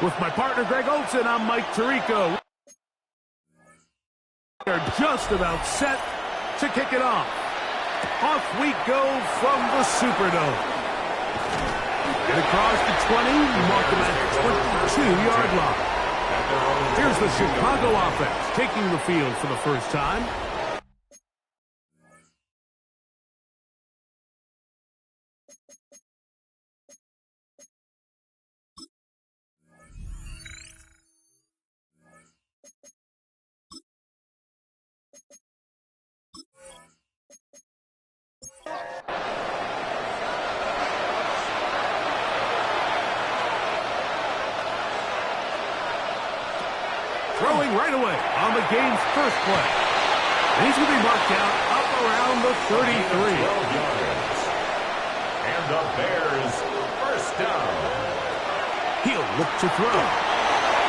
With my partner, Greg Olson, I'm Mike Tirico. They're just about set to kick it off. Off we go from the Superdome. Get across the 20, mark them at the 22-yard line. Here's the Chicago offense taking the field for the first time. Throwing right away on the game's first play. And he's going to be marked out up around the 33. 12 yards. And the Bears first down. He'll look to throw.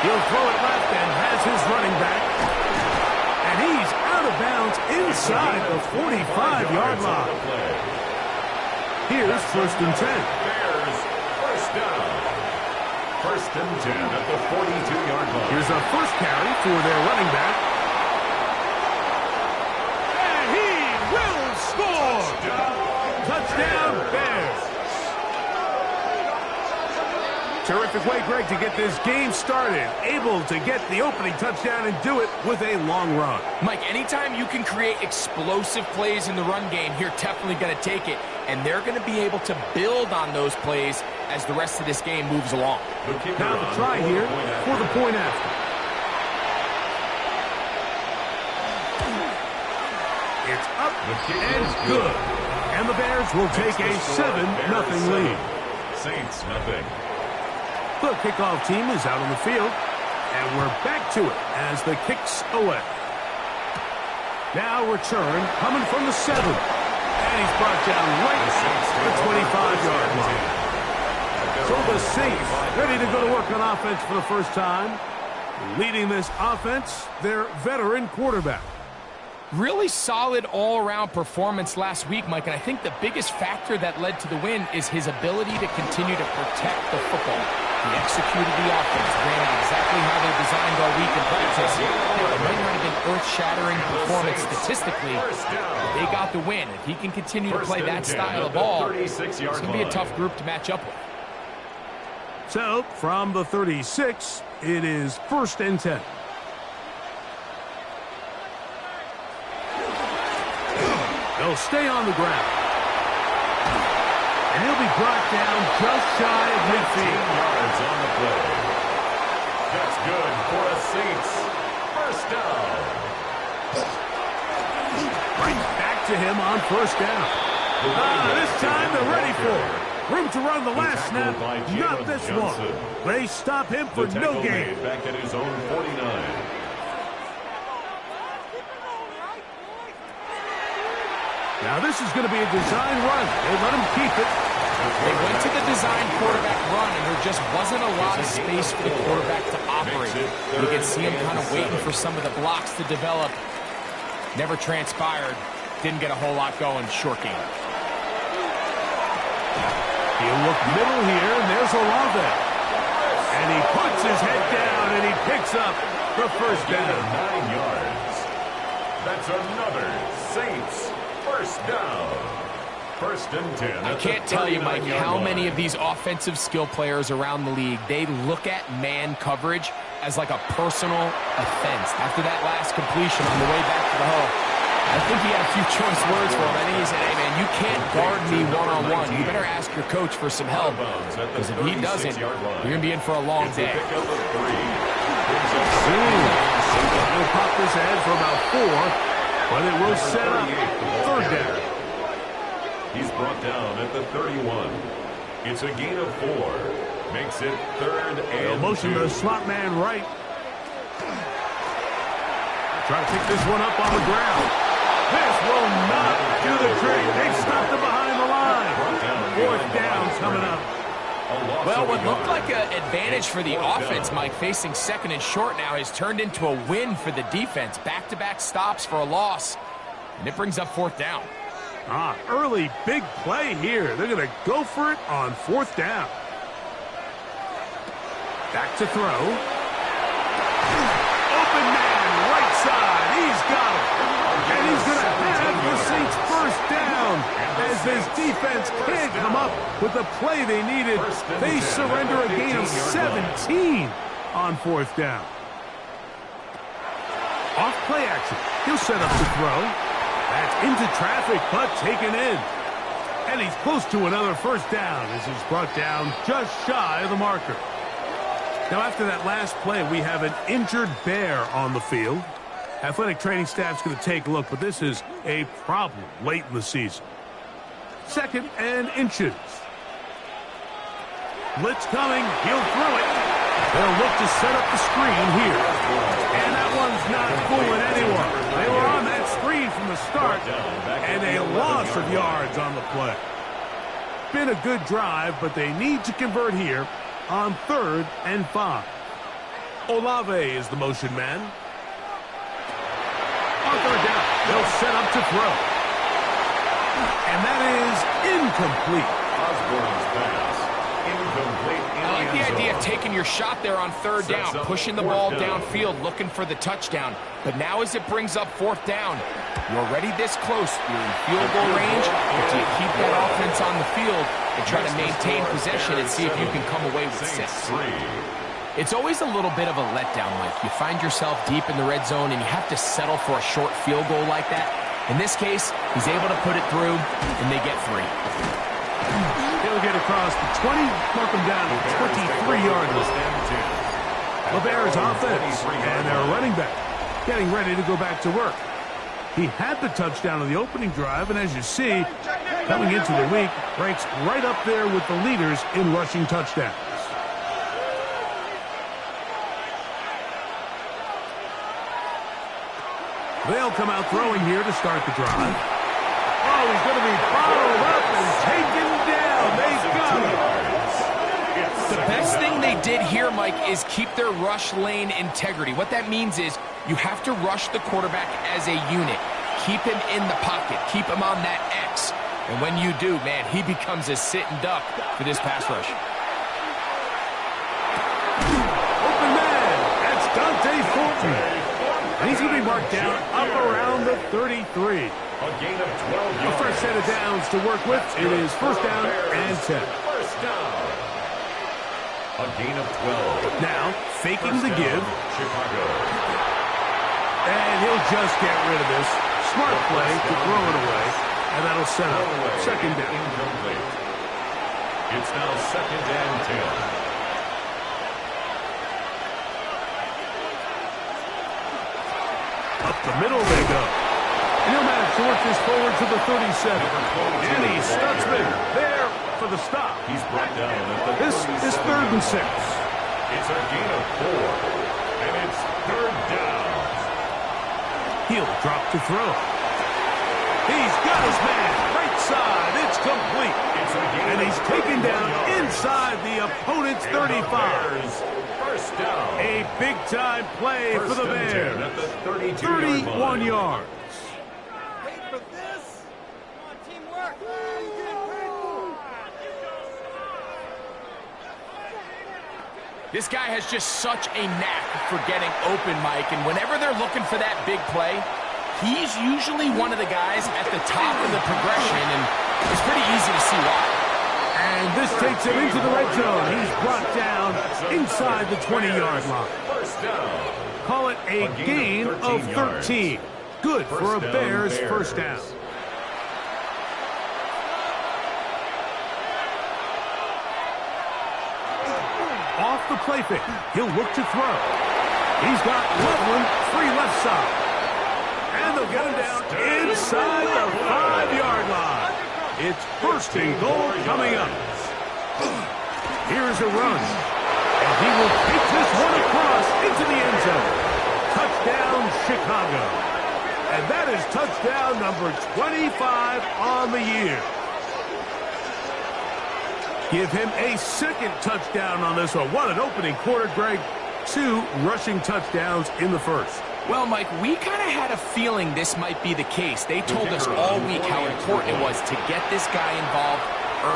He'll throw it left and has his running back. And he's out of bounds inside the 45-yard line. Here's first and 10. Bears first down. First and 10 at the 42-yard line. Here's a first carry for their running back. And he will score! Touchdown, Bears! Terrific way, Greg, to get this game started. Able to get the opening touchdown and do it with a long run. Mike, anytime you can create explosive plays in the run game, you're definitely going to take it. And they're going to be able to build on those plays as the rest of this game moves along. Now the try here for the point after. It's up and good. And the Bears will take a 7-0 lead. Saints nothing. The kickoff team is out on the field. And we're back to it as the kick's away. Now return coming from the 7. And he's brought down right at the 25-yard line. So the Saints ready to go to work on offense for the first time. Leading this offense, their veteran quarterback. Really solid all-around performance last week, Mike, and I think the biggest factor that led to the win is his ability to continue to protect the football. He executed the offense, ran it exactly how they designed all week in practice. It might not have been earth-shattering performance statistically, but they got the win. If he can continue to play that style of ball, it's going to be a tough group to match up with. So, from the 36, it is first and 10. They'll stay on the ground. And he'll be brought down just shy of midfield. Yards on the play. That's good for a Saints first down. Right back to him on first down. This time they're ready for it. Room to run the last snap, not this one. They stop him for no gain. Back at his own 49. Now this is going to be a design run. They let him keep it. They went to the design quarterback run, and there just wasn't a lot of space for the quarterback to operate. You can see him kind of waiting for some of the blocks to develop. Never transpired. Didn't get a whole lot going. Short game. He'll look middle here, and there's Olave. And he puts his head down, and he picks up the first down. 9 yards. That's another Saints first down. First and 10. I can't tell you, Mike, how many of these offensive skill players around the league, they look at man coverage as like a personal offense. After that last completion on the way back to the hole, I think he had a few choice words for him. I think he said, hey, man, you can't guard me one-on-one. You better ask your coach for some help, because if he doesn't, you're going to be in for a long day. He'll pop this ahead for about 4, but it will set up 3rd down. He's brought down at the 31. It's a gain of 4. Makes it 3rd and They'll motion 2. the slot man right. Try to pick this one up on the ground. This will not do the trick. They've stopped it behind the line. 4th down coming up. Well, what looked like an advantage for the offense, Mike, facing 2nd and short now, has turned into a win for the defense. Back-to-back stops for a loss. And it brings up 4th down. Early big play here. They're going to go for it on 4th down. Back to throw. Open man, right side. He's got it. And he's going to have the Saints 1st down. As this defense can't come up with the play they needed, they surrender a gain of 17 on 4th down. Off play action. He'll set up to throw. That's into traffic, but taken in. And he's close to another 1st down as he's brought down just shy of the marker. Now, after that last play, we have an injured Bear on the field. Athletic training staff's going to take a look, but this is a problem late in the season. 2nd and inches. Blitz coming. He'll throw it. They'll look to set up the screen here. And that one's not fooling anyone. They were on that screen from the start, and a loss of yards on the play. Been a good drive, but they need to convert here on 3rd and 5. Olave is the motion man. On 3rd down, they'll set up to throw. And that is incomplete. Osborne's pass. Incomplete. I like the idea of taking your shot there on 3rd down, pushing the ball downfield, looking for the touchdown. But now as it brings up 4th down, you're already this close. You're in field goal range, but do you keep that offense on the field and try to maintain possession and see if you can come away with 6? It's always a little bit of a letdown, Mike. You find yourself deep in the red zone and you have to settle for a short field goal like that. In this case, he's able to put it through, and they get 3. He'll get across the 20, mark him down to 23-yard line. LeBear's offense, and their running back getting ready to go back to work. He had the touchdown on the opening drive, and as you see, coming into the week, ranks right up there with the leaders in rushing touchdowns. They'll come out throwing here to start the drive. Oh, he's going to be followed up and taken down. They've got him. The best thing they did here, Mike, is keep their rush lane integrity. What that means is you have to rush the quarterback as a unit. Keep him in the pocket. Keep him on that X. And when you do, man, he becomes a sit and duck for this pass rush. Open man. That's Dante Thornton. And he's going to be marked down up around the 33. A gain of 12 The first set of downs to work with. It is 1st down and 10. 1st down. A gain of 12. Now, faking the give. Chicago. And he'll just get rid of this. Smart play to throw it away. And that'll set up 2nd down. Incomplete. It's now 2nd and 10. Up the middle they go. And he'll manage to work this forward to the 37. And he's Stutzman there for the stop. He's brought down at the This is 3rd and 6. It's a gain of 4. And it's 3rd down. He'll drop to throw. He's got his man. Right side. It's complete. And he's taken down inside the opponent's 35. 1st down. A big-time play for the Bears. At the 31 yards. Wait for this. Come on, teamwork. This guy has just such a knack for getting open, Mike, and whenever they're looking for that big play, he's usually one of the guys at the top of the progression, and it's pretty easy to see why. And this takes him into the red zone. He's brought down inside the 20-yard line. 1st down. Call it a gain of 13. Good for a Bears first down. Off the play fake. He'll look to throw. He's got Loveland free left side. And they'll get him down inside the 5-yard line. It's first and goal coming up. Here's a run. And he will take this one across into the end zone. Touchdown, Chicago. And that is touchdown number 25 on the year. Give him a second touchdown on this one. What an opening quarter, Greg. 2 rushing touchdowns in the first. Well, Mike, we kind of had a feeling this might be the case. They told us all week how important it was to get this guy involved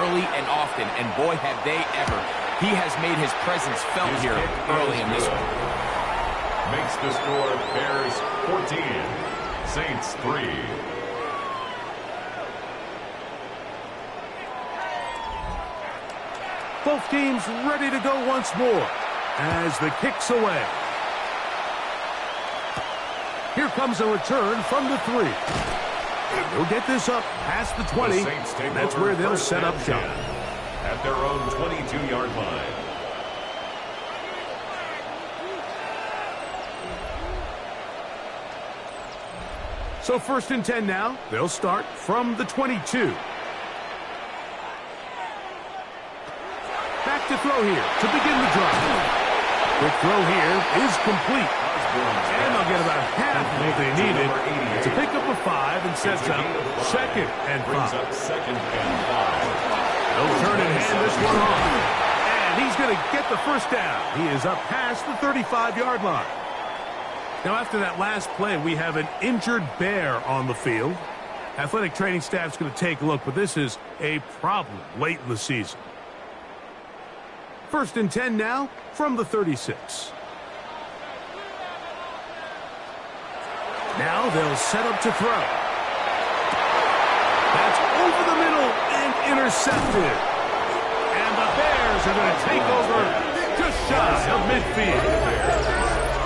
early and often, and boy, have they ever. He has made his presence felt here early in this one. Makes the score Bears 14, Saints 3. Both teams ready to go once more as the kick's away. Here comes a return from the 3. They'll get this up past the 20. That's where they'll set up shop. At their own 22-yard line. So first and 10 now. They'll start from the 22. Back to throw here to begin the drive. Quick throw here is complete. And they'll get about half what they needed to pick up a 5 and sets up second and 5. They'll turn and hand this one off. And he's going to get the first down. He is up past the 35-yard line. Now, after that last play, we have an injured Bear on the field. Athletic training staff's going to take a look, but this is a problem late in the season. First and 10 now from the 36. Now they'll set up to throw. That's over the middle and intercepted. And the Bears are going to take over just shy of midfield.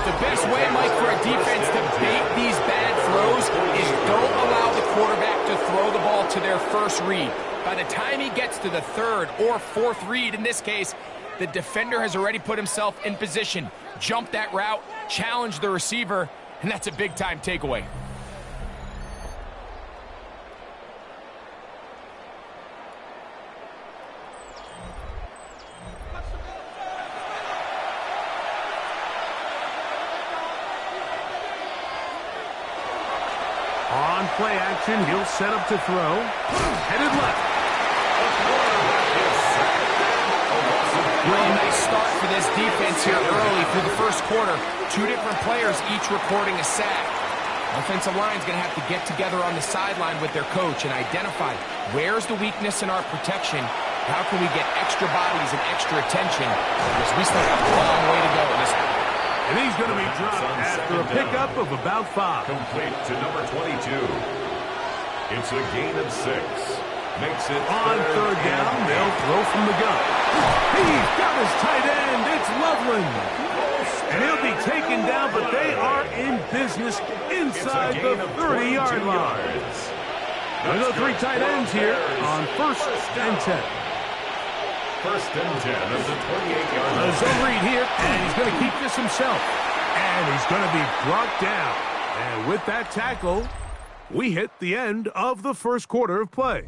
The best way, Mike, for a defense to bait these bad throws is don't allow the quarterback to throw the ball to their first read. By the time he gets to the third or fourth read, in this case, the defender has already put himself in position, jump that route, challenge the receiver, and that's a big-time takeaway. On play action, he'll set up to throw. Headed left. Really nice start for this defense here early through the first quarter. 2 different players each recording a sack. Offensive line's going to have to get together on the sideline with their coach and identify where's the weakness in our protection. How can we get extra bodies and extra attention? Because we still have a long way to go in this one. And he's going to be dropped after a pickup of about 5. Complete to number 22. It's a gain of 6. Makes it on third down. They'll throw from the gun. He's got his tight end. It's Loveland. And he'll be taken down, but they are in business inside the 30-yard line. There's the 3 tight ends here on first and 10. First and 10 of the 28-yard line. A zone read here, and he's going to keep this himself. And he's going to be brought down. And with that tackle, we hit the end of the first quarter of play.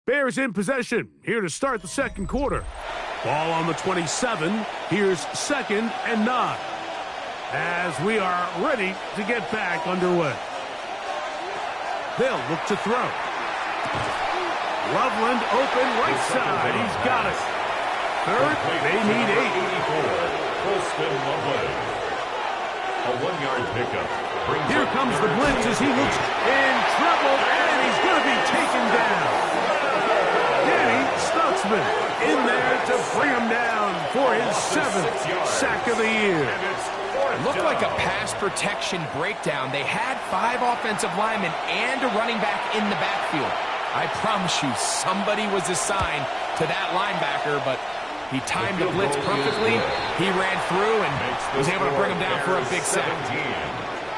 Bears in possession, here to start the second quarter. Ball on the 27. Here's second and 9. As we are ready to get back underway. They'll look to throw. Loveland open right side. He's got it. Third, they need 8. Colston Loveland. A 1-yard pickup. Here comes the blitz as he looks in trouble, and he's going to be taken down. Stutzman in there to bring him down for his 7th sack of the year. Looked like a pass protection breakdown. They had 5 offensive linemen and a running back in the backfield. I promise you, somebody was assigned to that linebacker, but he timed the blitz perfectly. He ran through and was able to bring him down for a big sack.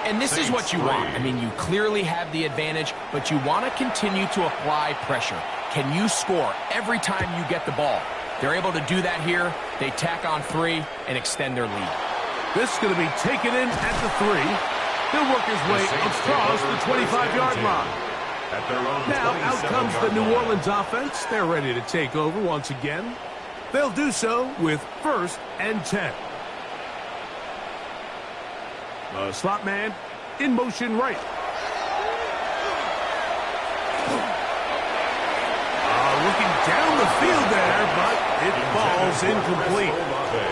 And this is what you want. I mean, you clearly have the advantage, but you want to continue to apply pressure. Can you score every time you get the ball? They're able to do that here. They tack on 3 and extend their lead. This is going to be taken in at the 3. He'll work his way across the 25-yard line. Now out comes the New Orleans offense. They're ready to take over once again. They'll do so with 1st and 10. The slot man in motion right. Looking down the field there, but it falls incomplete.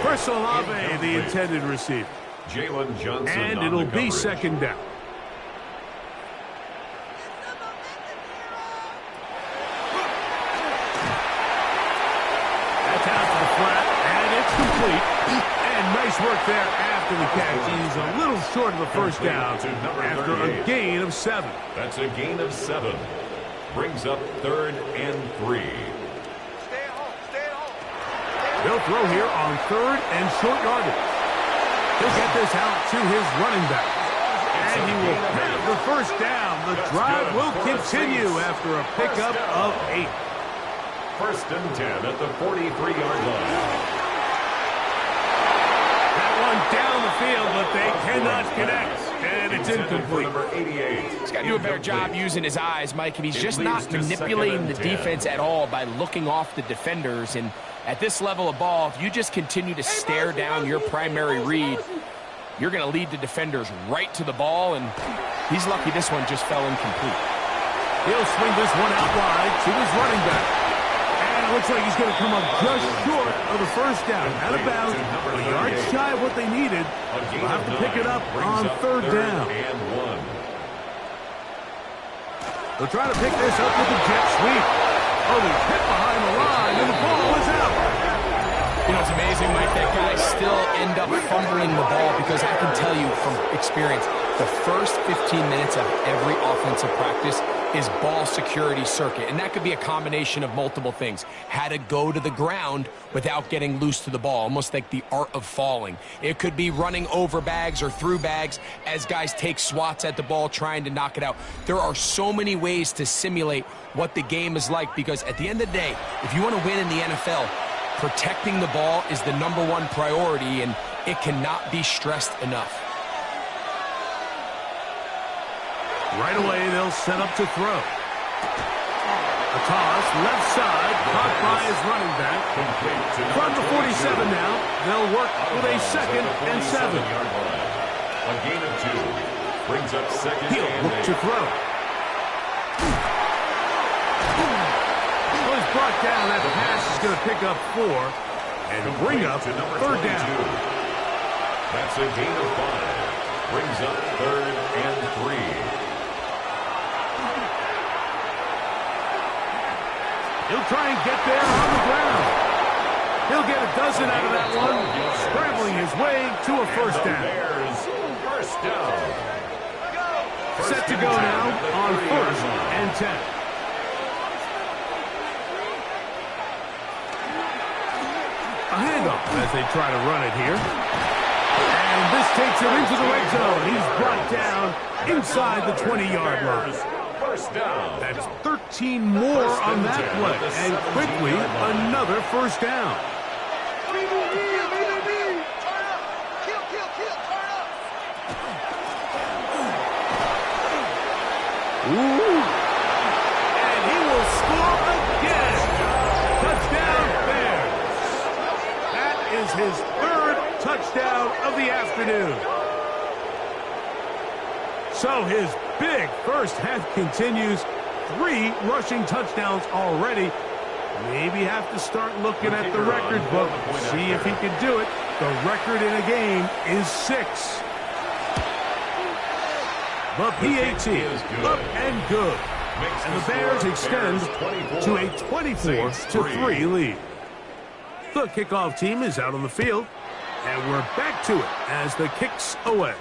Chris Olave, the intended receiver. Jalen Johnson, and it'll be 2nd down. That's out to the flat, and it's complete. And nice work there after the catch. He's a little short of the 1st down after a gain of 7. That's a gain of 7. Brings up 3rd and 3. Stay at home. Stay at home. They'll throw here on 3rd and short yardage. He'll get this out to his running back. And he will have the 1st down. The drive will continue after a pickup of 8. 1st and 10 at the 43-yard line. That one down the field, but they cannot connect. And it's incomplete. Number 88. He's got to do a better job using his eyes, Mike. If he's just not manipulating the defense at all by looking off the defenders. And at this level of ball, if you just continue to stare down your primary read, you're going to lead the defenders right to the ball. And he's lucky this one just fell incomplete. He'll swing this one out wide to his running back. And it looks like he's going to come up just short of the 1st down. Out of bounds, a yard shy of what they needed. They'll have to pick it up on 3rd down. They'll try to pick this up with the jet sweep. Oh, he's hit behind the line, and the ball is out. You know, it's amazing, Mike, that guys still end up fumbling the ball because I can tell you from experience, the first 15 minutes of every offensive practice is ball security circuit. And that could be a combination of multiple things. How to go to the ground without getting loose to the ball, almost like the art of falling. It could be running over bags or through bags as guys take swats at the ball trying to knock it out. There are so many ways to simulate what the game is like because at the end of the day, if you want to win in the NFL, protecting the ball is the #1 priority and it cannot be stressed enough. Right away, they'll set up to throw. A toss, left side, caught by his running back. From the 47 now, they'll work with a 2nd and 7. A gain of 2. Brings up 2nd He'll and look 8. to throw. Well, he's brought down. That pass is going to pick up 4 and bring up 3rd down. That's a gain of 5. Brings up 3rd and 3. He'll try and get there on the ground. He'll get a dozen out of that one, scrambling his way to a 1st down. First down. Set to go now on 1st and 10. A handoff as they try to run it here. And this takes him into the red zone. He's brought down inside the 20-yard line. First down. That's 13 more on that play. And quickly, another 1st down. Ooh. And he will score again. Touchdown, Bears. That is his 3rd touchdown of the afternoon. So his big first half continues. 3 rushing touchdowns already. Maybe have to start looking at the record book. See if he can do it. The record in a game is 6. The PAT up and good. And the Bears extend to a 24-3 lead. The kickoff team is out on the field. And we're back to it as the kick's away.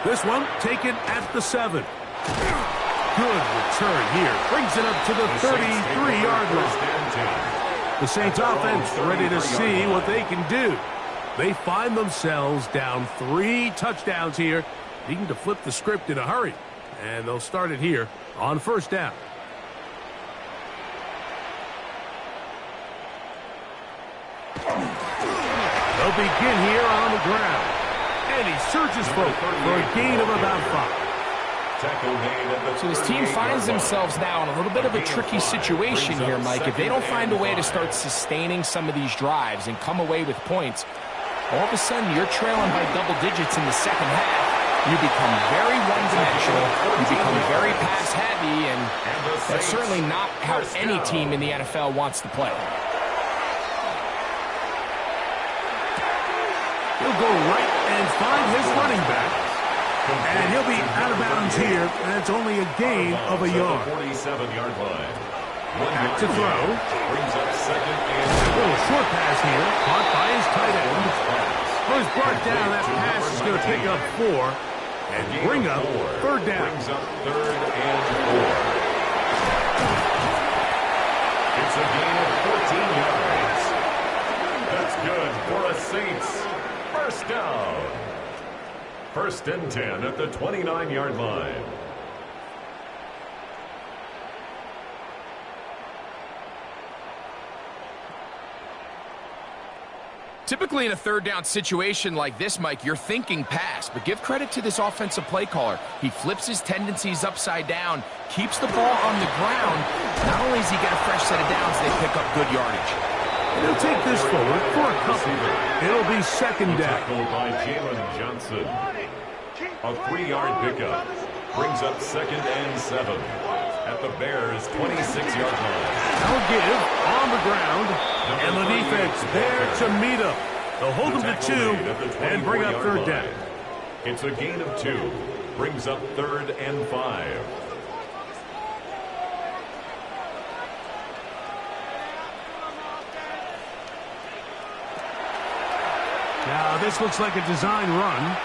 This one taken at the 7. Good return here. Brings it up to the 33-yard line. The Saints offense ready to see what they can do. They find themselves down 3 touchdowns here, needing to flip the script in a hurry. And they'll start it here on first down. They'll begin here on the ground. And he surges forward for a gain of about 5. So this team finds themselves now in a little bit of a tricky situation here, Mike. If they don't find a way to start sustaining some of these drives and come away with points, all of a sudden you're trailing by double digits in the second half. You become very one-dimensional, you become very pass-heavy, and that's certainly not how any team in the NFL wants to play. He'll go right and find his running back. And he'll be out of bounds here, and it's only a gain of a yard. 47-yard line. Back to throw. Brings up second and A little short pass here, caught by his tight end. Well, he's brought down. That pass is going to pick up 4 and bring up third down. Brings up third and 4. It's a gain of 14 yards. That's good for a Saints first down. First and 10 at the 29-yard line. Typically in a third down situation like this, Mike, you're thinking pass, but give credit to this offensive play caller. He flips his tendencies upside down, keeps the ball on the ground. Not only does he get a fresh set of downs, they pick up good yardage. And he'll take this forward for a couple. It'll be second down. Tackled by Jalen Johnson. A 3-yard pickup. Brings up second and 7 at the Bears' 26-yard line. They'll give on the ground, and the defense there to meet him. They'll hold him to 2 and bring up third down. It's a gain of 2. Brings up third and 5. Now this looks like a design run.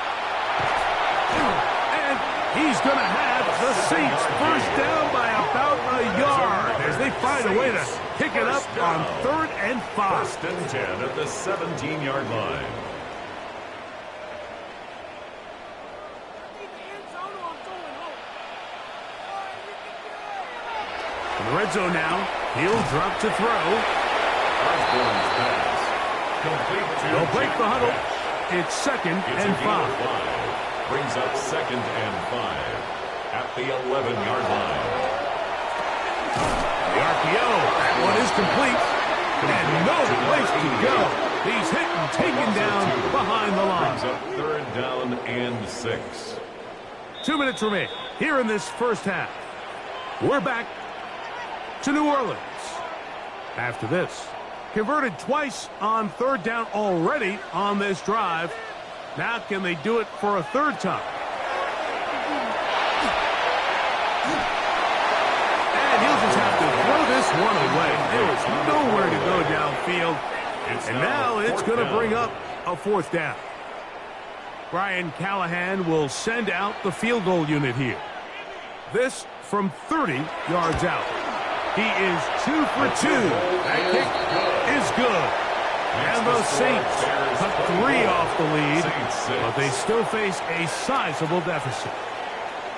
And he's going to have the Saints first down by about a yard as they find a way to pick it up on third and 5. First and 10 at the 17-yard line. In the red zone now, he'll drop to throw. Osborne's pass. Complete to They'll break the huddle. It's second and 5. Brings up second and 5 at the 11-yard line. The RPO, that one is complete. And no place to go. He's hit and taken down behind the line. Brings up third down and 6. 2 minutes remain here in this first half. We're back to New Orleans. After this, converted twice on third down already on this drive. Now can they do it for a third time? And he'll just have to throw this one away. There is nowhere to go downfield. And now it's going to bring up a fourth down. Brian Callahan will send out the field goal unit here. This from 30 yards out. He is 2 for 2. That kick is good. And the Saints cut 3 off the lead, but they still face a sizable deficit.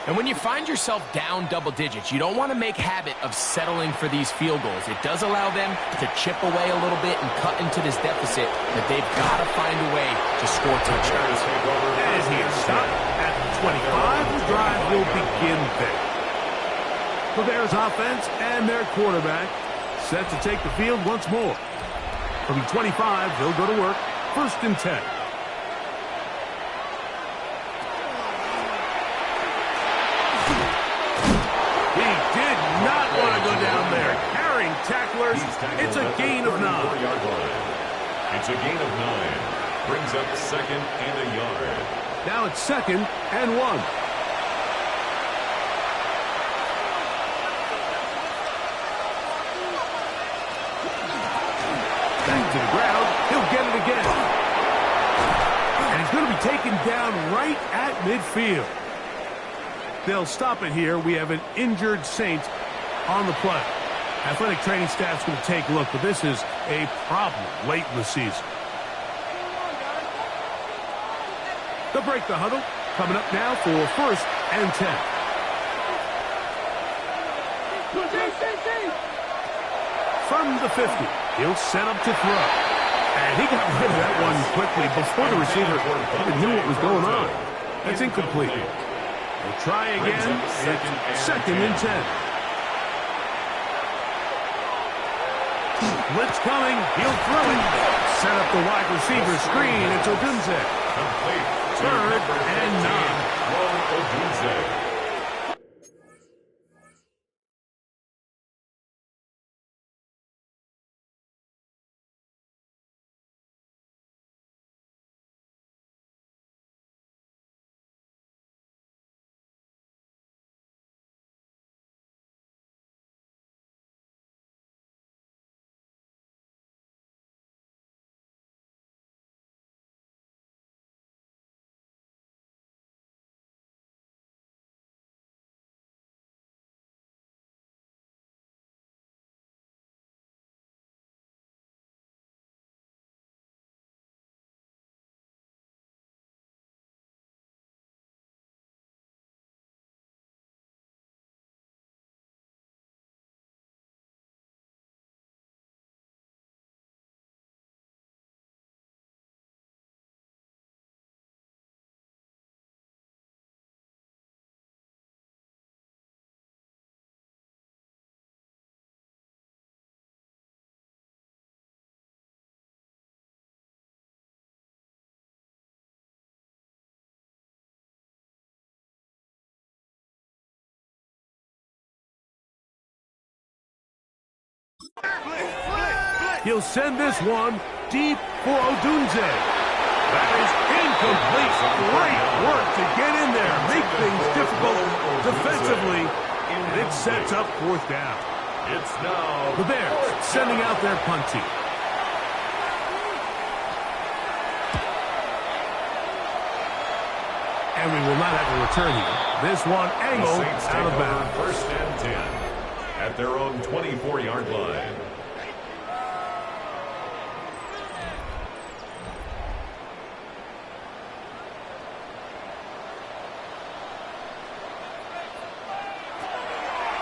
And when you find yourself down double digits, you don't want to make habit of settling for these field goals. It does allow them to chip away a little bit and cut into this deficit, but they've got to find a way to score touchdowns. As he is stopped at the 25, the drive will begin there. The Bears offense and their quarterback set to take the field once more. From the 25, they'll go to work. First and 10. He did not want to go down there. Carrying tacklers. It's a gain of 9. It's a gain of 9. Brings up second and a yard. Now it's second and 1. Back to the ground. He'll get it again. and taken down right at midfield. They'll stop it here. We have an injured Saint on the play. Athletic training staff's going to take a look, but this is a problem late in the season. They'll break the huddle. Coming up now for 1st and 10. From the 50, he'll set up to throw. And he got rid of that one quickly before the receiver even knew what was going on. That's incomplete. We'll try again. It's 2nd and 10. Blitz coming. He'll throw it. Set up the wide receiver screen. It's Odunze. 3rd and 9. He'll send this one deep for Odunze. That is incomplete. Great work to get in there, make things difficult defensively, and it sets up 4th down. It's now the Bears sending out their punt team. And we will not have a return here. This one angled out of bounds. 1st and 10 at their own 24-yard line.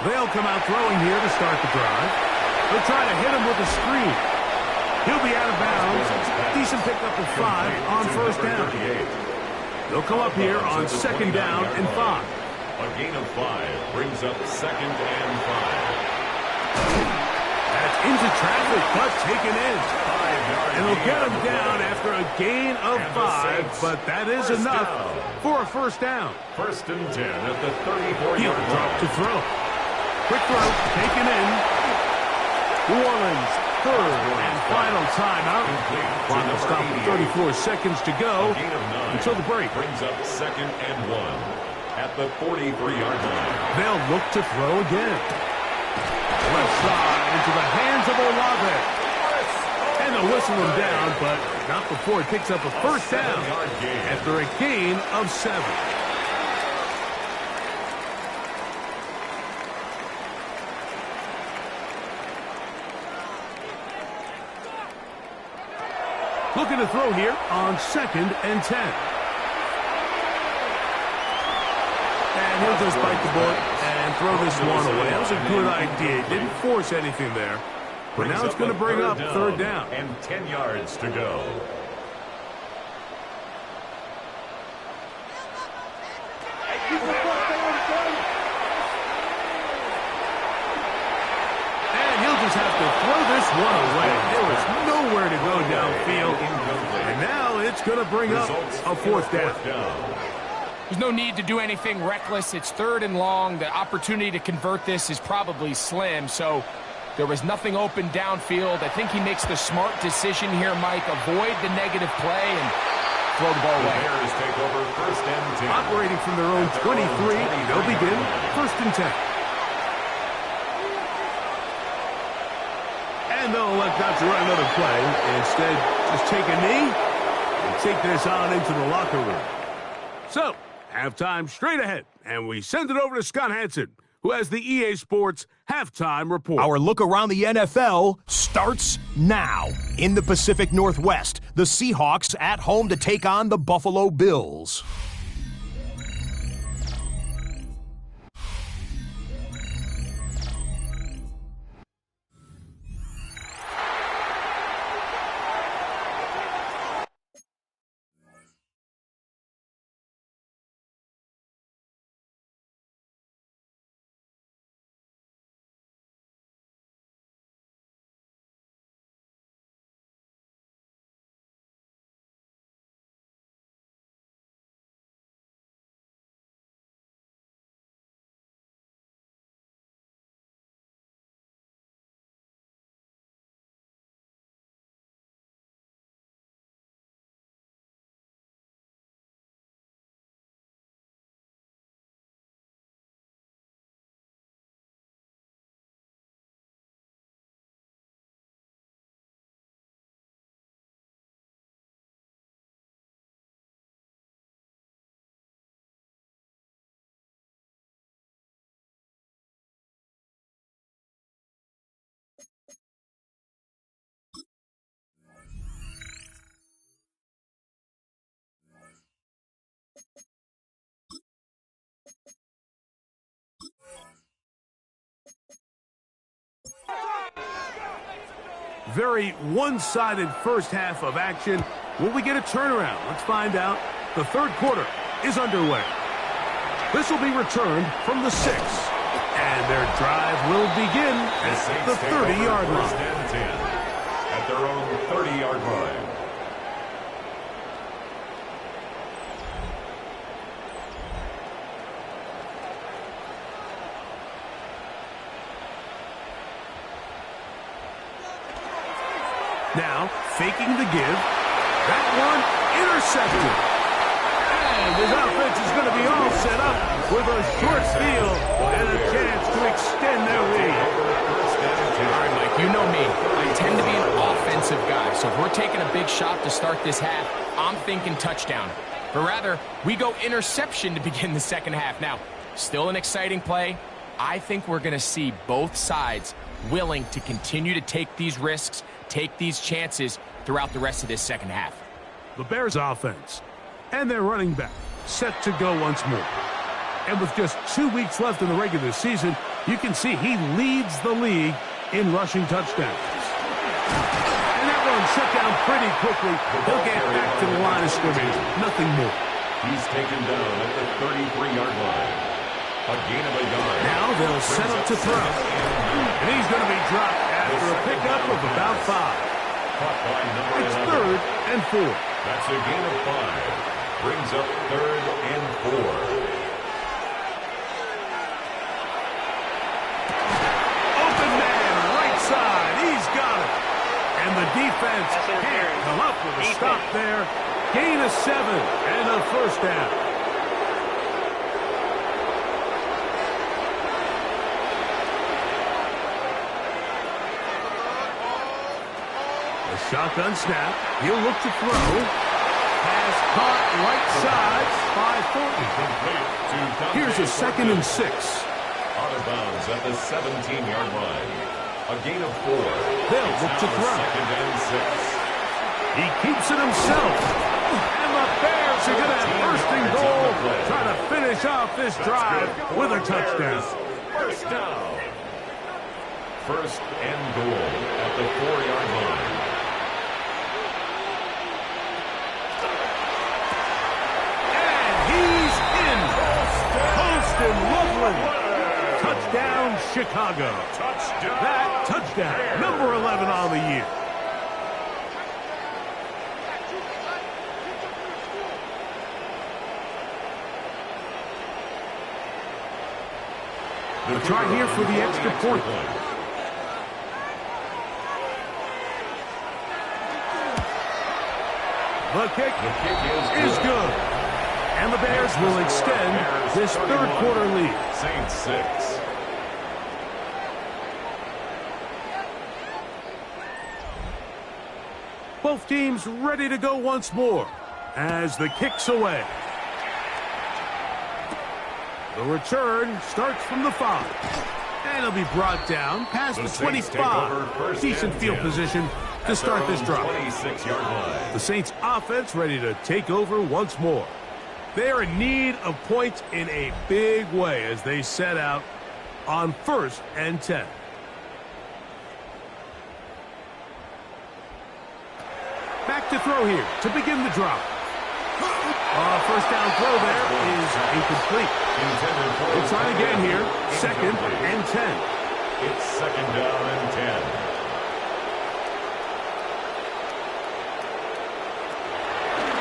They'll come out throwing here to start the drive. They'll try to hit him with a screen. He'll be out of bounds. Decent pickup of 5 on 1st down. They'll come up here on 2nd down and 5. A gain of 5 brings up 2nd and 5. That's into traffic, but taken in. And they'll get him down after a gain of 5, but that is enough for a 1st down. 1st and 10 at the 34-yard He'll line. drop to throw. Quick throw, taken in. New Orleans, 3rd and final timeout. Clock will stop with 34 seconds to go until the break. Brings up 2nd and 1 at the 43-yard line. They'll look to throw again. Left side into the hands of Olave. And they'll whistle him down, but not before he picks up a 1st down after a gain of 7. Looking to throw here on 2nd and 10. And he'll just bite the bullet and throw this one away. That was a good idea. Didn't force anything there. But now it's going to bring up 3rd down. And 10 yards to go. And he'll just have to throw this one away. There was nowhere to go downfield. And now it's going to bring up a 4th down. There's no need to do anything reckless. It's 3rd and long. The opportunity to convert this is probably slim, so there was nothing open downfield. I think he makes the smart decision here, Mike. Avoid the negative play and throw the ball away. Bears take over 1st and 10. Operating from their own 23, they'll begin 1st and 10. And they'll elect not to run another play. Instead, just take a knee and take this on into the locker room. So, halftime straight ahead, and we send it over to Scott Hanson, who has the EA Sports Halftime Report. Our look around the NFL starts now. In the Pacific Northwest, the Seahawks at home to take on the Buffalo Bills. Very one-sided first half of action. Will we get a turnaround? Let's find out. The third quarter is underway. This will be returned from the 6. And their drive will begin at the 30-yard line. First and 10 at their own 30-yard line. Now, faking the give. That one intercepted. And his offense is going to be all set up with a short field and a chance to extend their lead. All right, Mike, you know me. I tend to be an offensive guy, so if we're taking a big shot to start this half, I'm thinking touchdown. But rather, we go interception to begin the second half. Now, still an exciting play. I think we're going to see both sides willing to continue to take these risks, take these chances throughout the rest of this second half. The Bears offense and their running back set to go once more. And with just 2 weeks left in the regular season, you can see he leads the league in rushing touchdowns. And that one shut down pretty quickly. He'll get back to the line of scrimmage. Nothing more. He's taken down at the 33-yard line. A gain of a yard. Now they'll set up to throw. And he's going to be dropped after a pickup of about 5. Caught by number It's 11. third and 4. That's a gain of 5. Brings up third and 4. Open man, right side. He's got it. And the defense can't come up with a stop there. Gain of 7 and a first down. Shotgun snap. He'll look to throw. Pass caught right side by Thornton. Here's a 2nd and 6. Out of bounds at the 17-yard line. A gain of 4. They'll look to throw. 2nd and 6. He keeps it himself. And the Bears are going to have first and goal, trying to finish off this drive with a touchdown. First down. First and goal at the 4-yard line. Touchdown, Chicago. That touchdown, number 11 on the year. They'll try here for the extra point. The kick is good. And the Bears will extend this third quarter lead. Saints 6. Both teams ready to go once more. as the kick's away. The return starts from the 5. And he'll be brought down past the 25. Decent field position to start this drive. 26-yard line. The Saints offense ready to take over once more. They are in need of points in a big way as they set out on 1st and 10. Back to throw here to begin the drive. First down throw there is incomplete. We'll try again here. 2nd and 10. It's 2nd down and 10.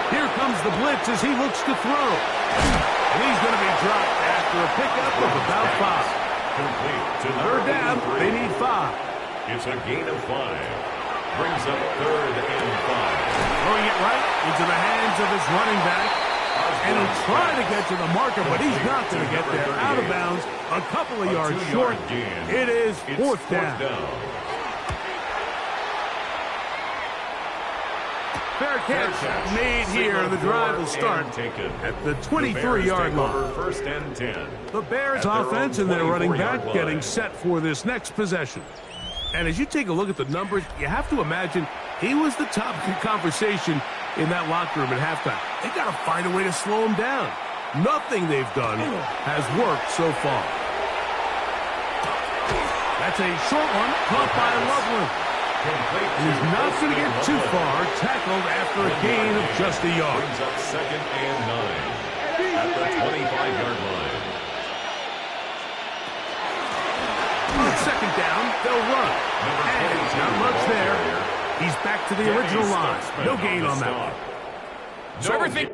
Here comes the blitz as he looks to throw. And he's going to be dropped after a pickup of about 5. Complete to 3rd down, they need 5. It's a gain of 5. Brings up 3rd and 5. Throwing it right into the hands of his running back. And he'll try to get to the marker, but he's not going to get there. Out of bounds, a couple of yards short. It is 4th down. Fair catch made here. The drive will start at the 23-yard line. 1st and 10. The Bears offense and their running back getting set for this next possession. And as you take a look at the numbers, you have to imagine he was the top conversation in that locker room at halftime. They got to find a way to slow him down. Nothing they've done has worked so far. That's a short one caught by Loveland. And he's not going to get too far, tackled after a gain of just a yard. Brings up 2nd and 9 at the 25-yard line. On 2nd down, they'll run. And not much there. He's back to the original line. No gain on that one. So everything...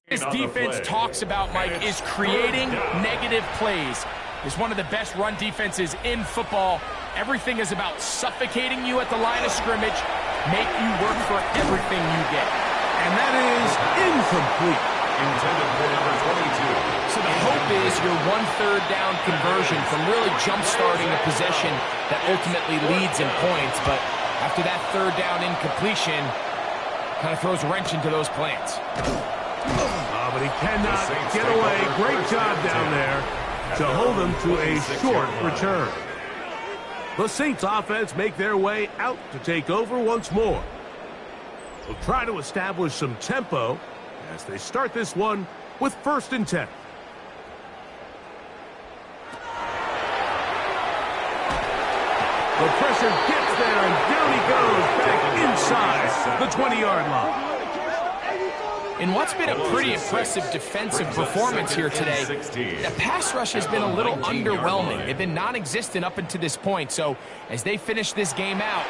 This defense talks about, Mike, is creating negative plays. It's one of the best run defenses in football. Everything is about suffocating you at the line of scrimmage, make you work for everything you get. And that is incomplete. Intended for number 22. So the hope is your 1/3 down conversion from really jump-starting a possession that ultimately leads in points. But after that 3rd down incompletion, kind of throws a wrench into those plans. But he cannot get away. Great job down there to hold him to a short return. The Saints offense make their way out to take over once more. They'll try to establish some tempo as they start this one with 1st and 10. The pressure gets there, and down he goes back inside the 20-yard line. In what's been a pretty impressive defensive performance here today, the pass rush has been a little underwhelming. They've been non-existent up until this point, so as they finish this game out,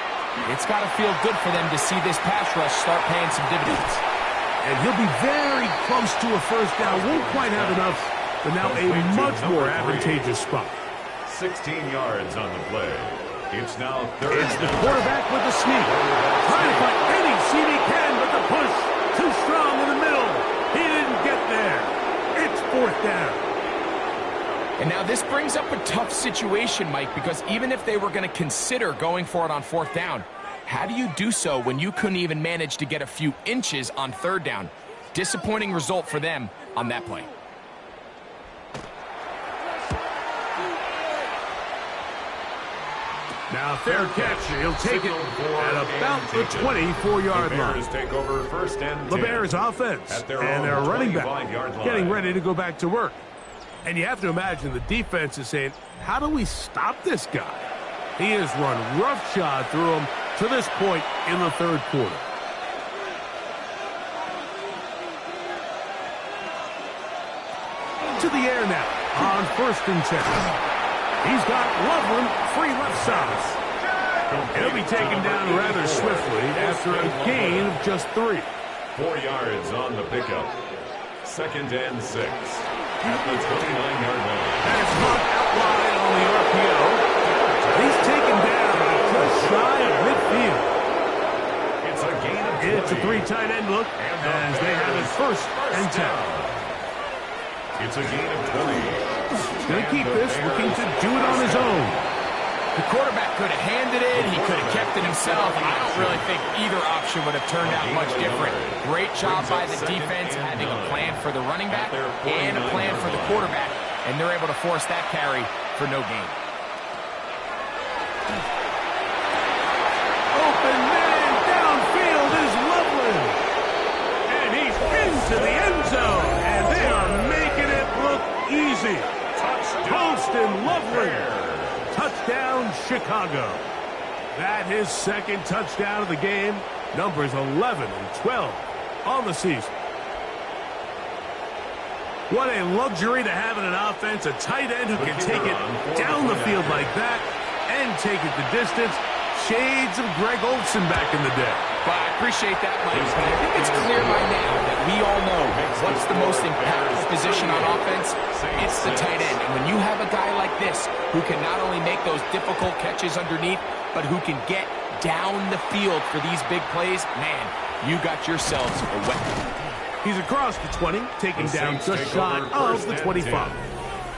it's got to feel good for them to see this pass rush start paying some dividends. And he'll be very close to a 1st down. Won't quite have enough, but now a much more advantageous spot. 16 yards on the play. It's now 3rd. It's the quarterback with the sneak. Trying to find any seam he can, but the push too strong in the middle. He didn't get there. It's 4th down. And now this brings up a tough situation, Mike, because even if they were going to consider going for it on 4th down, how do you do so when you couldn't even manage to get a few inches on 3rd down? Disappointing result for them on that play. Now fair catch. He'll take it at about the 24-yard line. Take over 1st and 10. The Bears offense and their running back getting ready to go back to work. And you have to imagine the defense is saying, how do we stop this guy? He has run roughshod through him to this point in the 3rd quarter. To the air now on 1st and 10. He's got Loveland free left side. He'll be taken down rather swiftly after a gain of just 3. 4 yards on the pickup. 2nd and 6 at the 29-yard line. Pass caught out wide on the RPO. He's taken down just shy of midfield. It's a gain of 20. It's a 3 tight end look as they have it 1st and 10. It's a gain of 20. He's going to keep this, looking to do it on his own. The quarterback could have handed it. He could have kept it himself. I don't really think either option would have turned out much different. Great job by the defense, having a plan for the running back and a plan for the quarterback, and they're able to force that carry for no gain. Open man downfield is Loveland. And he's into the end zone, and they are making it look easy. Colston Loveland. Touchdown, Chicago. That his 2nd touchdown of the game. Numbers 11 and 12 on the season. What a luxury to have in an offense, a tight end who can take it down the field like that and take it the distance. Shades of Greg Olsen back in the day. But I appreciate that, Mike. But I think it's clear by now that we all know what's the most impactful position on offense. It's the tight end. And when you have a guy like this who can not only make those difficult catches underneath, but who can get down the field for these big plays, man, you got yourselves a weapon. He's across the 20, taking down just shy of the 25.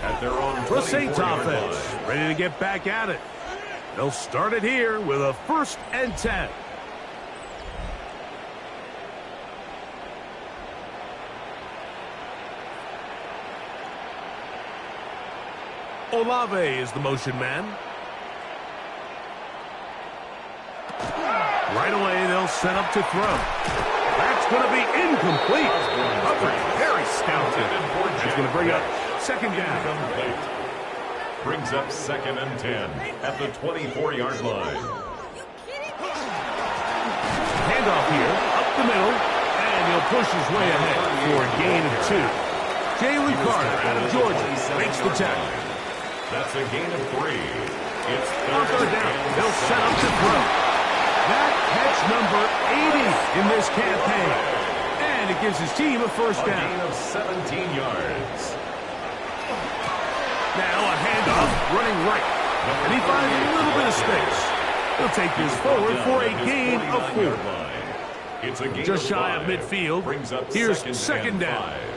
At their own The Saints offense ready to get back at it. They'll start it here with a 1st and 10. Olave is the motion man. Right away, they'll set up to throw. That's going to be incomplete. Coverage very stout. That's going to bring up 2nd down. Brings up 2nd and 10 at the 24-yard line. Handoff here, up the middle, and he'll push his way ahead for a gain of 2. Jalen Carter out of Georgia makes the tackle. That's a gain of 3. It's On 3rd down, they'll set up to throw. That catch number 80 in this campaign. And it gives his team a 1st down. A gain of 17 yards. Now a handoff, running right. And he finds a little bit of space. He'll take this forward for a gain of 4. It's a gain Just of shy 5. of midfield. Brings up Here's 2nd down. and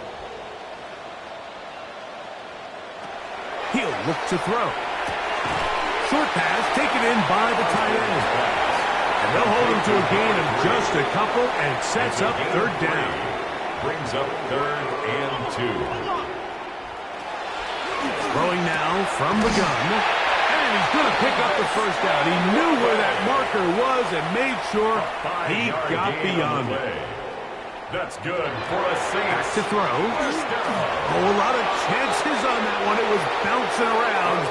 5. He'll look to throw. Short pass taken in by the tight end. And they'll hold him to a gain of just a couple and sets up 3rd down. Brings up 3rd and 2. Throwing now from the gun. And he's going to pick up the first down. He knew where that marker was and made sure he got beyond it. That's good for a Saints. Back to throw. Oh, a lot of chances on that one. It was bouncing around,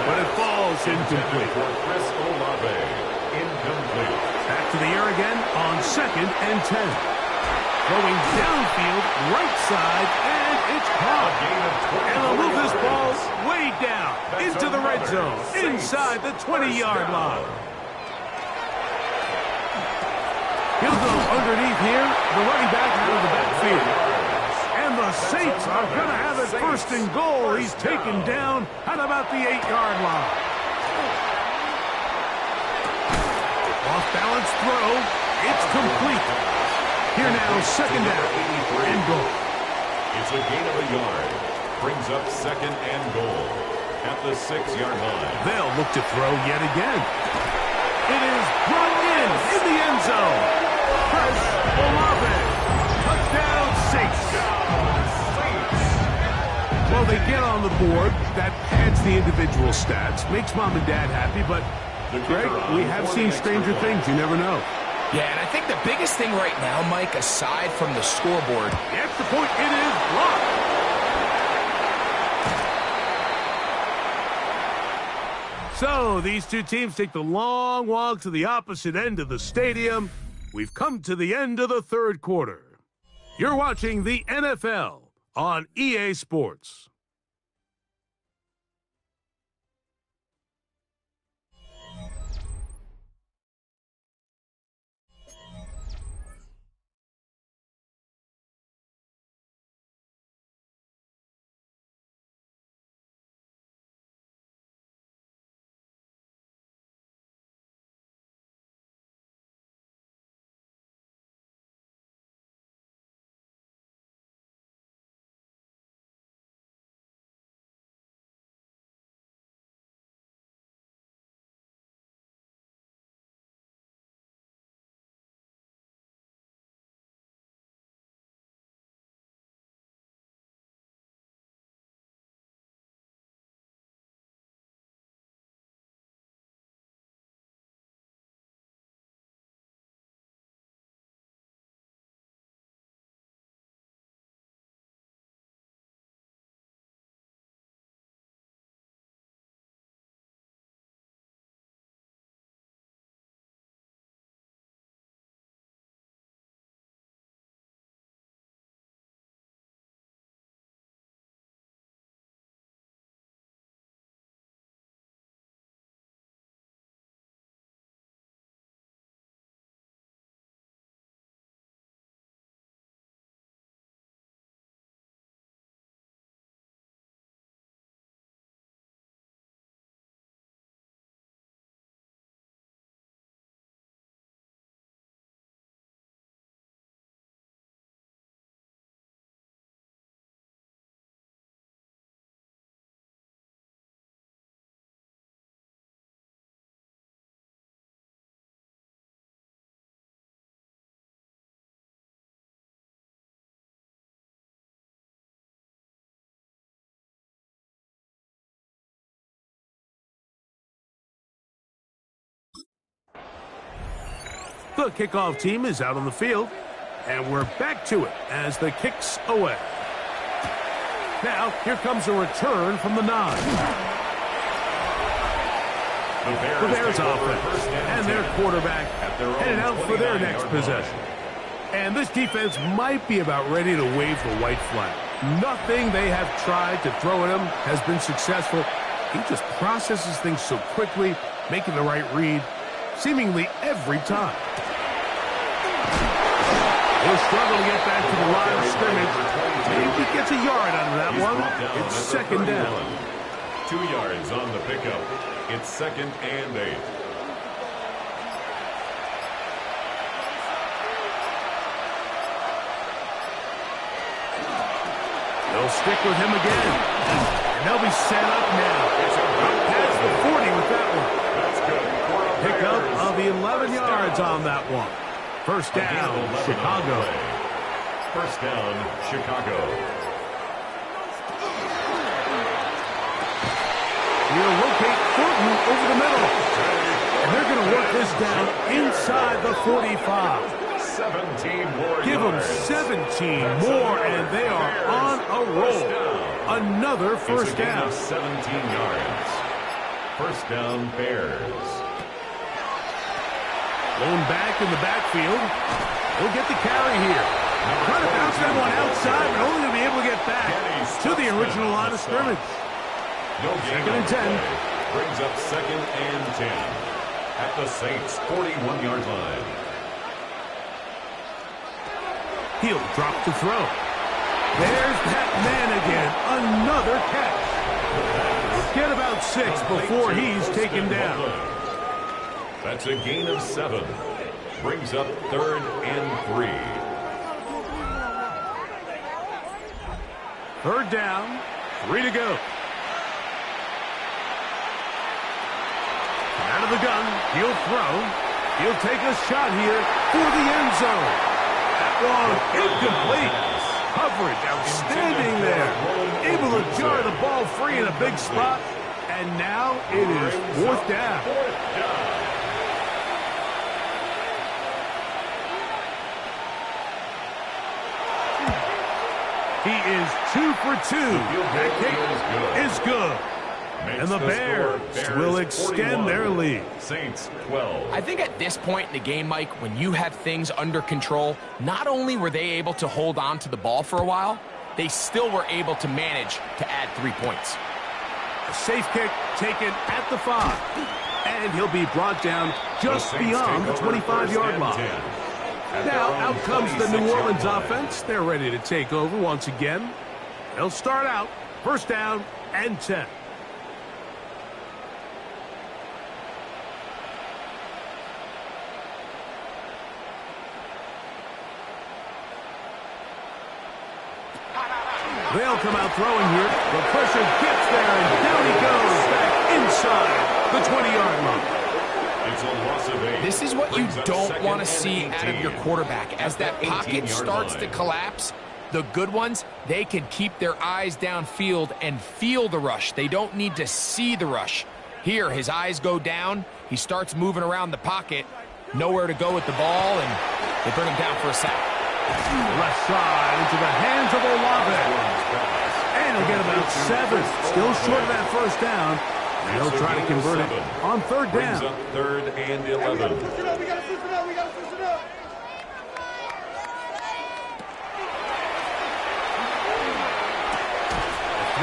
but it falls incomplete. For Chris Olave, incomplete. Back to the air again on 2nd and 10. Going downfield, right side, and it's caught. And they'll move this ball way down into the red zone, inside the 20-yard line. He'll go underneath here, the running back out of the backfield. And the Saints are going to have it 1st and goal. He's taken down at about the 8-yard line. Off-balance throw. It's complete. Here now, 2nd down and goal. It's a gain of a yard. Brings up 2nd and goal at the 6-yard line. They'll look to throw yet again. It is brought in the end zone. Chris Olave. Touchdown, Saints. Well, they get on the board. That pads the individual stats. Makes mom and dad happy, but, Greg, we have seen stranger things. You never know. Yeah, and I think the biggest thing right now, Mike, aside from the scoreboard. The extra point, it is blocked. So, these two teams take the long walk to the opposite end of the stadium. We've come to the end of the 3rd quarter. You're watching the NFL on EA Sports. The kickoff team is out on the field, and we're back to it as the kick's away. Now, here comes a return from the 9. The Bears offense and their quarterback headed out for their next possession. And this defense might be about ready to wave the white flag. Nothing they have tried to throw at him has been successful. He just processes things so quickly, making the right read seemingly every time. He'll struggle to get back to the line of scrimmage. Maybe he gets a yard out of that one. It's 2nd down. 2 yards on the pickup. It's 2nd and 8. They'll stick with him again. And they'll be set up now. Up past the 40 with that one. That's good. Pickup of 11 yards on that one. 1st down, Chicago. 1st down, Chicago. He'll locate Thornton over the middle. And they're going to work this down inside the 45. 17 more Give them yards. 17 more, and they are on a roll. Another first It's a gain down. of 17 yards. First down, Bears. Blown back in the backfield. He'll get the carry here. Trying to bounce that one outside, but only to be able to get back to the original line of scrimmage. No gain Second and on the 10. play. Brings up second and 10 at the Saints' 41-yard line. He'll drop to throw. There's that man again. Another catch. Get about 6 before he's taken down. That's a gain of 7. Brings up third and 3. Third down, 3 to go. Out of the gun, he'll throw. He'll take a shot here for the end zone. That one incomplete. Coverage outstanding there. Able to jar the ball free in a big spot. And now it is fourth down. He is 2 for 2. That kick is good. And the Bears will extend their lead. Saints 12. I think at this point in the game, Mike, when you have things under control, not only were they able to hold on to the ball for a while, they still were able to manage to add 3 points. A safe kick taken at the 5. And he'll be brought down just beyond the 25-yard line. Now out comes the New Orleans offense. They're ready to take over once again. They'll start out first down and 10. They'll come out throwing here. The pressure gets there, and down he goes back inside the 20-yard line. It's a loss of 8. This is what you Brings up don't second want to and see out of 18. your quarterback. As that At the pocket 18-yard starts to line. collapse, the good ones, they can keep their eyes downfield and feel the rush. They don't need to see the rush. Here, his eyes go down. He starts moving around the pocket. Nowhere to go with the ball, and they bring him down for a sack. Left side into the hands of Olave. And he'll get about 7. Still short of that first down. And he'll try to convert it on third Brings down. up third and 11. We gotta switch it up. We gotta switch it up. We gotta switch it up.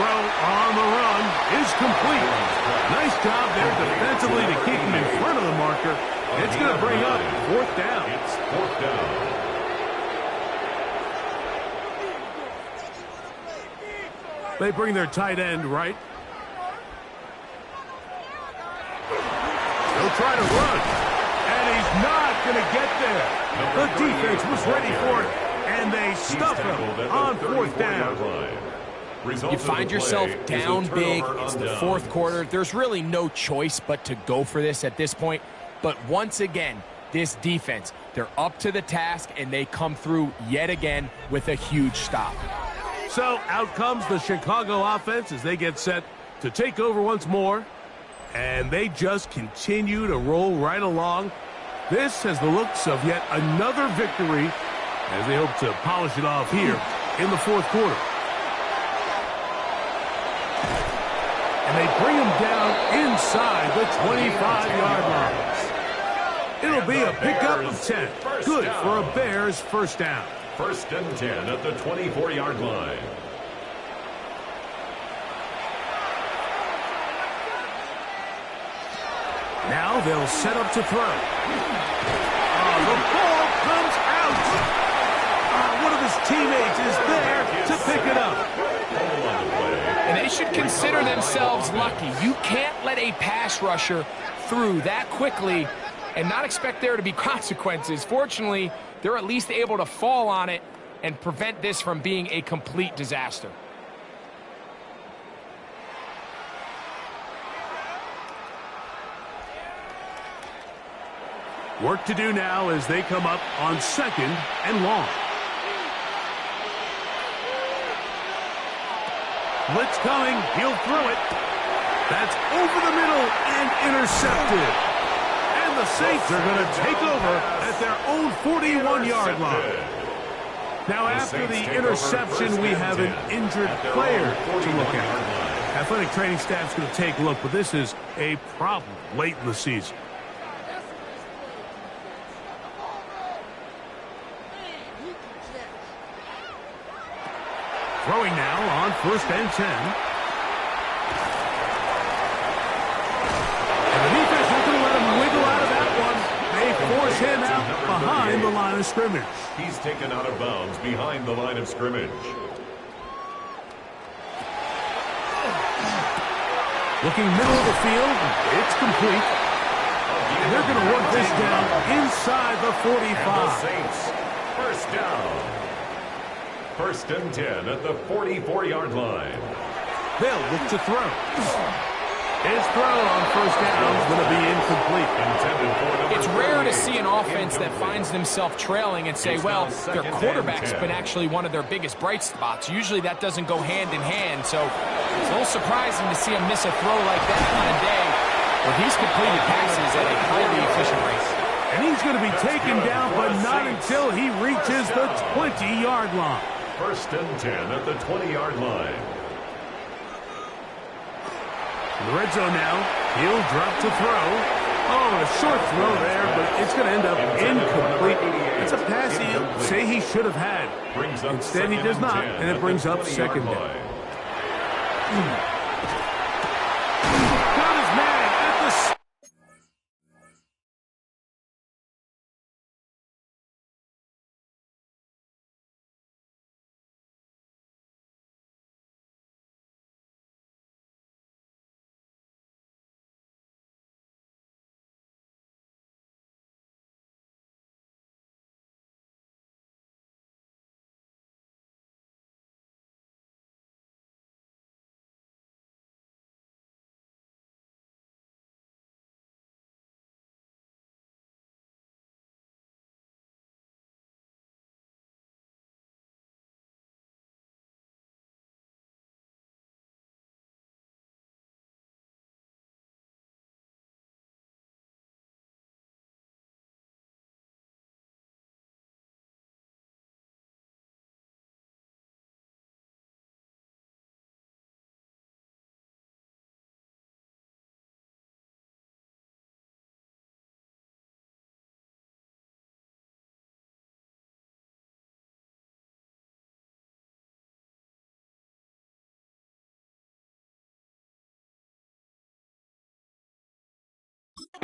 Throw on the run is complete. Nice job there defensively to keep him in front of the marker. It's going to bring up fourth down. It's fourth down. They bring their tight end right. He'll try to run. And he's not going to get there. The defense was ready for it. And they stuff him on fourth down. You find yourself down big. It's the fourth quarter. There's really no choice but to go for this at this point. But once again, this defense, they're up to the task, and they come through yet again with a huge stop. So out comes the Chicago offense as they get set to take over once more. And they just continue to roll right along. This has the looks of yet another victory as they hope to polish it off here in the fourth quarter. And they bring him down inside the 25-yard line. It'll be a pickup of 10. Good for a Bears first down. First and 10 at the 24-yard line. Now they'll set up to throw. The ball comes out. One of his teammates is there to pick it up. And they should consider themselves lucky. You can't let a pass rusher through that quickly and not expect there to be consequences. Fortunately, they're at least able to fall on it and prevent this from being a complete disaster. Work to do now as they come up on second and long. Blitz coming. He'll throw it. That's over the middle and intercepted. And the Saints are going to take over at their own 41-yard line. Now, after the interception, we have an injured player to look at. Athletic training staff's going to take a look, but this is a problem late in the season. Throwing now on 1st and 10. And the defense is going to let him wiggle out of that one. They force him out behind the line of scrimmage. He's taken out of bounds behind the line of scrimmage. Looking middle of the field, it's complete. And they're going to work this down inside the 45. And the Saints, first down. 1st and 10 at the 44-yard line. They'll look to throw. His throw on 1st down is going to be incomplete. It's rare to see an offense that finds themselves trailing and say, well, their quarterback's been actually one of their biggest bright spots. Usually that doesn't go hand in hand, so it's a little surprising to see him miss a throw like that on a day where he's completed passes at a highly efficient rate. And he's going to be taken down, but not until he reaches the 20-yard line. 1st and 10 at the 20-yard line. In the red zone now, he'll drop to throw. Oh, a short throw there, but it's going to end up incomplete. It's a pass he'll say he should have had. Instead, he does not, and it brings up 2nd down. Got his man at the...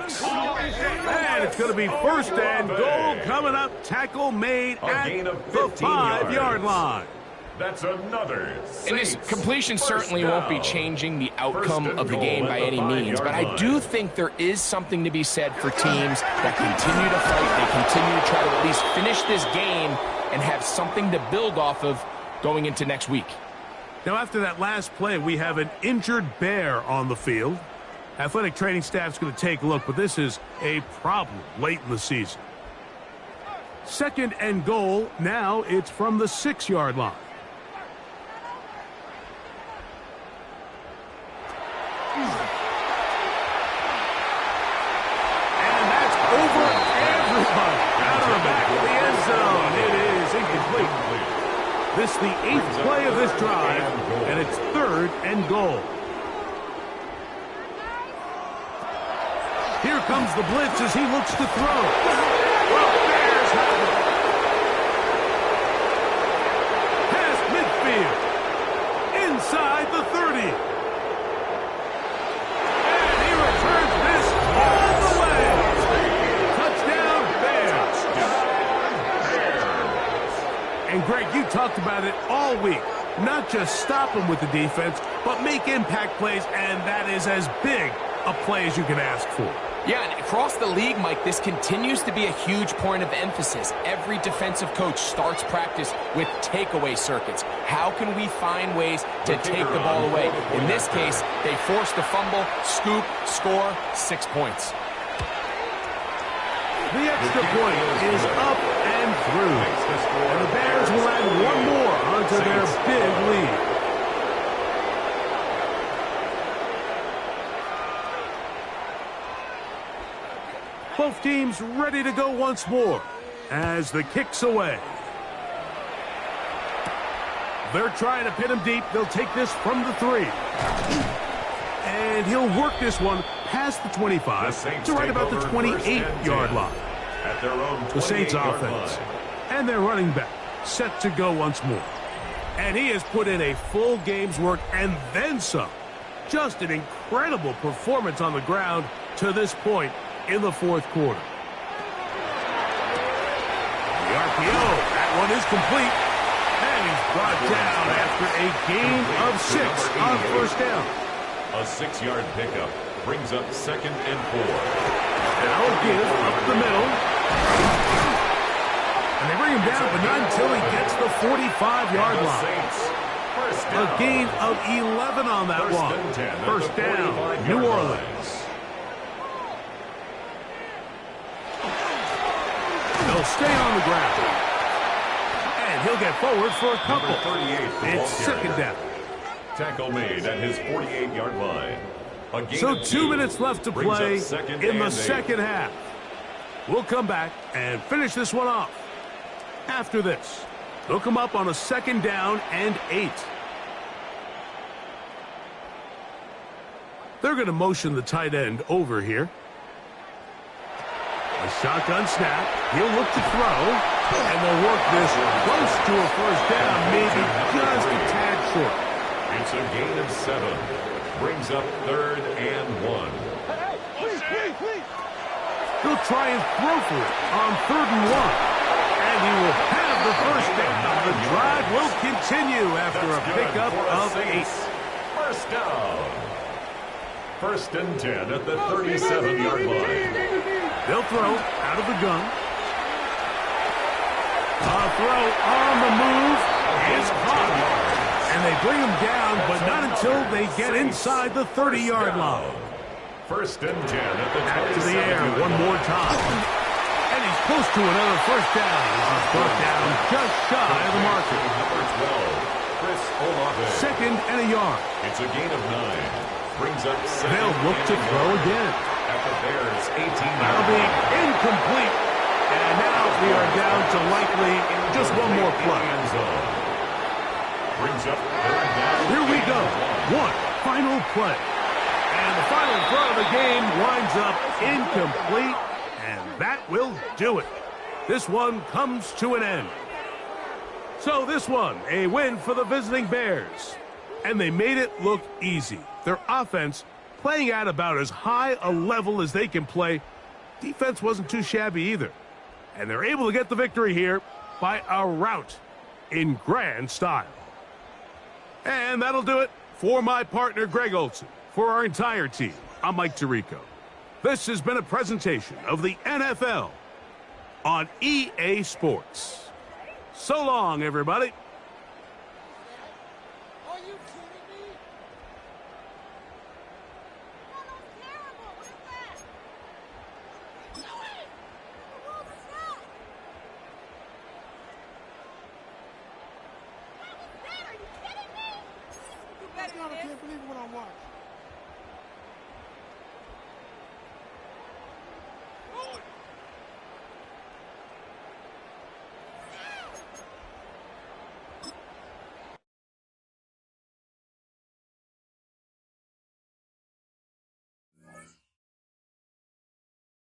And it's going to be 1st and goal coming up. Tackle made at the 5-yard line. That's another. And this completion certainly won't be changing the outcome of the game by any means, but I do think there is something to be said for teams that continue to fight. They continue to try to at least finish this game and have something to build off of going into next week. Now, after that last play, we have an injured bear on the field. Athletic training staff's going to take a look, but this is a problem late in the season. 2nd and goal. Now it's from the 6-yard line. And that's over everybody. Out of the back of the end zone. It is incomplete. This is the 8th play of this drive, and it's 3rd and goal. Here comes the blitz as he looks to throw. Well, Bears have it. Past midfield. Inside the 30. And he returns this all the way. Touchdown, Bears. And Greg, you talked about it all week. Not just stop him with the defense, but make impact plays, and that is as big a play as you can ask for. Yeah, and across the league, Mike, this continues to be a huge point of emphasis. Every defensive coach starts practice with takeaway circuits. How can we find ways to take the ball away? In this case, they force the fumble, scoop, score, 6 points. The extra point is up and through. And the Bears will add one more onto their big lead. Both teams ready to go once more as the kick's away. They're trying to pin him deep. They'll take this from the 3. And he'll work this one past the 25 to right about the 28-yard line. At their own The Saints 28-yard offense line. and their running back set to go once more. And he has put in a full game's work and then some. Just an incredible performance on the ground to this point in the fourth quarter. The RPO, that one is complete. And he's brought down after a gain of 6 on first down. A 6-yard pickup brings up 2nd and 4. Now give up the middle. And they bring him down, but not until he gets the 45-yard The line. Saints, first down. A gain of 11 on that First one. and 10 at First the down, 45-yard New line. Orleans. They'll stay on the ground. And he'll get forward for a couple. Number 38 for It's ball second carrier. down. Tackle made at his 48-yard line. A gain So of 2 minutes left to brings up play second in the and 8. second half. We'll come back and finish this one off. After this, they'll come up on a 2nd down and 8. They're going to motion the tight end over here. A shotgun snap. He'll look to throw. And they'll work this close to a first down, maybe just a tad short. It's a gain of 7. Brings up 3rd and 1. He'll try and throw for it on 3rd and 1. And he will have the first down. The drive will continue after a pickup of 8. First down. 1st and 10 at the 37-yard line. They'll throw out of the gun. A throw on the move is caught. And they bring him down, but not until they get inside the 30-yard line. 1st and 10 at the 27-yard line. To the air one more time. And he's close to another first down as he's brought down just shy of the marker. Number 12, Chris Olave. 2nd and a yard. It's a gain of 9. Brings up 2nd. They'll look to throw again. At the Bears' 18-yard That'll be incomplete. And now we are down to likely just one more play. end zone. Brings up 3rd down. Here we go. One final play. And the final throw of the game winds up incomplete. And that will do it. This one comes to an end. So this one, a win for the visiting Bears. And they made it look easy. Their offense playing at about as high a level as they can play. Defense wasn't too shabby either. And they're able to get the victory here by a rout in grand style. And that'll do it for my partner, Greg Olson. For our entire team, I'm Mike Tirico. This has been a presentation of the NFL on EA Sports. So long, everybody. Are you kidding me? That was terrible. What is that? Do it! What was that? That was bad. Are you kidding me? You better I than this. can't believe what I watched.